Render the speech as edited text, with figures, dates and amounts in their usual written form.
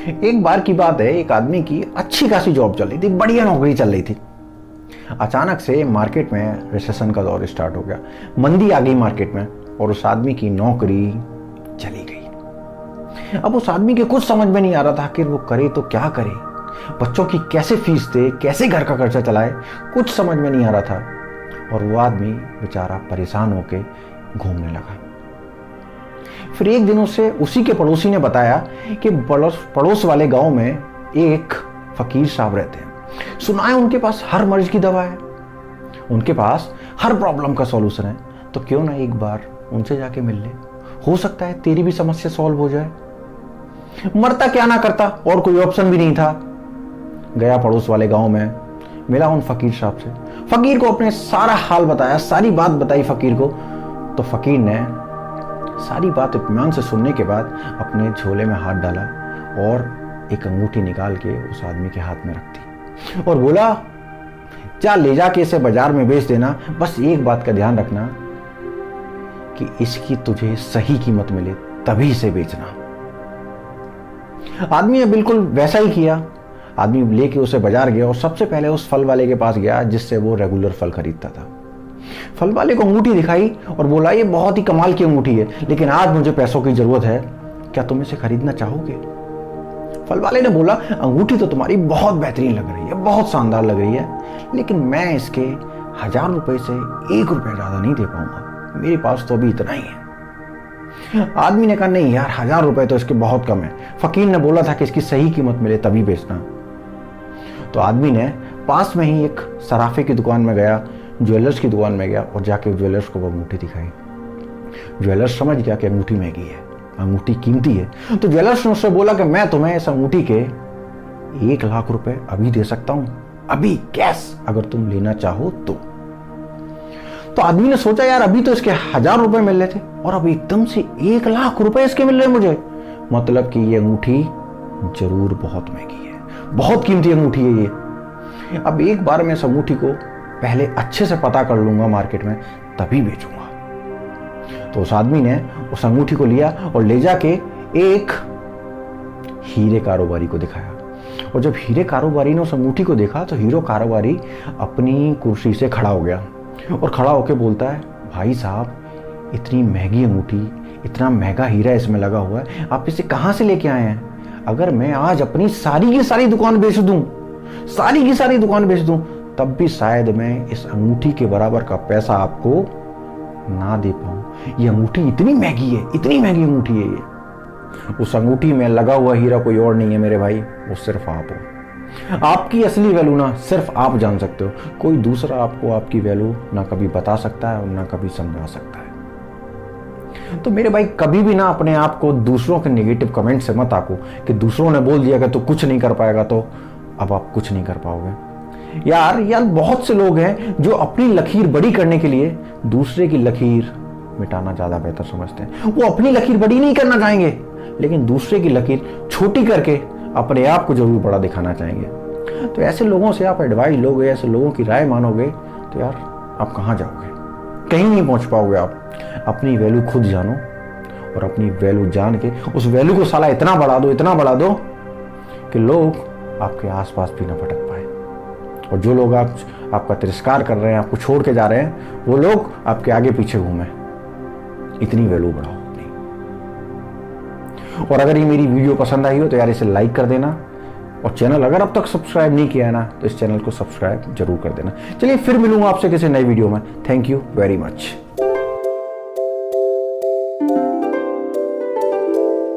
एक बार की बात है, एक आदमी की अच्छी खासी जॉब चल रही थी, बढ़िया नौकरी चल रही थी। अचानक से मार्केट में रिसेशन का दौर स्टार्ट हो गया, मंदी आ गई मार्केट में और उस आदमी की नौकरी चली गई। अब उस आदमी के कुछ समझ में नहीं आ रहा था कि वो करे तो क्या करे, बच्चों की कैसे फीस दे, कैसे घर का खर्चा चलाए, कुछ समझ में नहीं आ रहा था। और वो आदमी बेचारा परेशान होके घूमने लगा। फिर एक दिन उसे उसी के पड़ोसी ने बताया कि पड़ोस वाले गांव में एक फकीर साहब रहते हैं, सुना है उनके पास हर मर्ज की दवा है, उनके पास हर प्रॉब्लम का सॉल्यूशन है, तो क्यों ना एक बार उनसे जाके मिल ले, हो सकता है तेरी भी समस्या सॉल्व हो जाए। मरता क्या ना करता, और कोई ऑप्शन भी नहीं था। गया पड़ोस वाले गांव में, मिला उन फकीर साहब से, फकीर को अपने सारा हाल बताया, सारी बात बताई फकीर को। तो फकीर ने सारी बात इत्मीनान से सुनने के बाद अपने झोले में हाथ डाला और एक अंगूठी निकाल के उस आदमी के हाथ में रख दी और बोला, जा ले जाके इसे बाजार में बेच देना, बस एक बात का ध्यान रखना कि इसकी तुझे सही कीमत मिले तभी इसे बेचना। आदमी ने बिल्कुल वैसा ही किया। आदमी लेके उसे बाजार गया और सबसे पहले उस फल वाले के पास गया जिससे वो रेगुलर फल खरीदता था। फल वाले को अंगूठी दिखाई और बोला, ये बहुत ही कमाल की अंगूठी है, लेकिन आज मुझे पैसों की जरूरत है, क्या तुम इसे खरीदना चाहोगे? फल वाले ने बोला, अंगूठी तो तुम्हारी बहुत बेहतरीन लग रही है, बहुत शानदार लग रही है, लेकिन मैं इसके 1000 रुपए से 1 रुपया ज्यादा नहीं दे पाऊंगा, मेरे पास तो अभी इतना ही है। आदमी ने कहा, नहीं यार, 1000 रुपए तो इसके बहुत कम है, फकीर ने बोला था कि इसकी सही कीमत मिले तभी बेचना। तो आदमी ने पास में ही एक सराफे की दुकान में गया, ज्वेलर्स की दुकान में गया और जाके ज्वेलर्स को वो अंगूठी दिखाई। ज्वेलर्स समझ गया कि अंगूठी महंगी है, अंगूठी कीमती है। तो ज्वेलर्स ने उससे बोला कि मैं तुम्हें इस अंगूठी के 1 लाख रुपए अभी दे सकता हूं, अभी कैश, अगर तुम लेना चाहो तो। आदमी ने सोचा, यार अभी तो इसके 1000 रुपए मिल रहे थे और अब एकदम से 1 लाख रुपए इसके मिल रहे हैं मुझे, मतलब कि ये अंगूठी जरूर बहुत महंगी है, बहुत कीमती अंगूठी है ये। अब एक बार मैं इस अंगूठी को पहले अच्छे से पता कर लूंगा मार्केट में, तभी बेचूंगा। तो उस आदमी ने उस अंगूठी को लिया और ले जाके एक हीरे कारोबारी को दिखाया। और जब हीरे कारोबारी ने उस अंगूठी को देखा तो हीरो कारोबारी अपनी कुर्सी से खड़ा हो गया और खड़ा होकर बोलता है, भाई साहब, इतनी महंगी अंगूठी, इतना महंगा हीरा इसमें लगा हुआ है, आप इसे कहां से लेके आए हैं? अगर मैं आज अपनी सारी की सारी दुकान बेच दूं, सारी की सारी दुकान बेच दूं, तब भी शायद मैं इस अंगूठी के बराबर का पैसा आपको ना दे पाऊं। ये अंगूठी इतनी महंगी है, इतनी महंगी अंगूठी है ये। उस अंगूठी में लगा हुआ हीरा कोई और नहीं है मेरे भाई, वो सिर्फ आप हो। आपकी असली वैल्यू ना सिर्फ आप जान सकते हो, कोई दूसरा आपको आपकी वैल्यू ना कभी बता सकता है और ना कभी समझा सकता है। तो मेरे भाई, कभी भी ना अपने आप को दूसरों के नेगेटिव कमेंट से मत आको कि दूसरों ने बोल दिया कि तू कुछ नहीं कर पाएगा, तो अब आप कुछ नहीं कर पाओगे। यार बहुत से लोग हैं जो अपनी लकीर बड़ी करने के लिए दूसरे की लकीर मिटाना ज्यादा बेहतर समझते हैं। वो अपनी लकीर बड़ी नहीं करना चाहेंगे, लेकिन दूसरे की लकीर छोटी करके अपने आप को जरूर बड़ा दिखाना चाहेंगे। तो ऐसे लोगों से आप एडवाइस लोगे, ऐसे लोगों की राय मानोगे, तो यार आप कहां जाओगे? कहीं नहीं पहुंच पाओगे आप। अपनी वैल्यू खुद जानो और अपनी वैल्यू जान के उस वैल्यू को साला इतना बढ़ा दो, इतना बढ़ा दो कि लोग आपके आसपास भी ना भटक पाए। और जो लोग आपका तिरस्कार कर रहे हैं, आपको छोड़ के जा रहे हैं, वो लोग आपके आगे पीछे घूमे। इतनी वैल्यू बढ़ाओ अपनी। और अगर ये मेरी वीडियो पसंद आई हो तो यार इसे लाइक कर देना, और चैनल अगर अब तक सब्सक्राइब नहीं किया है ना, तो इस चैनल को सब्सक्राइब जरूर कर देना। चलिए फिर मिलूंगा आपसे किसी नई वीडियो में। Thank you very much.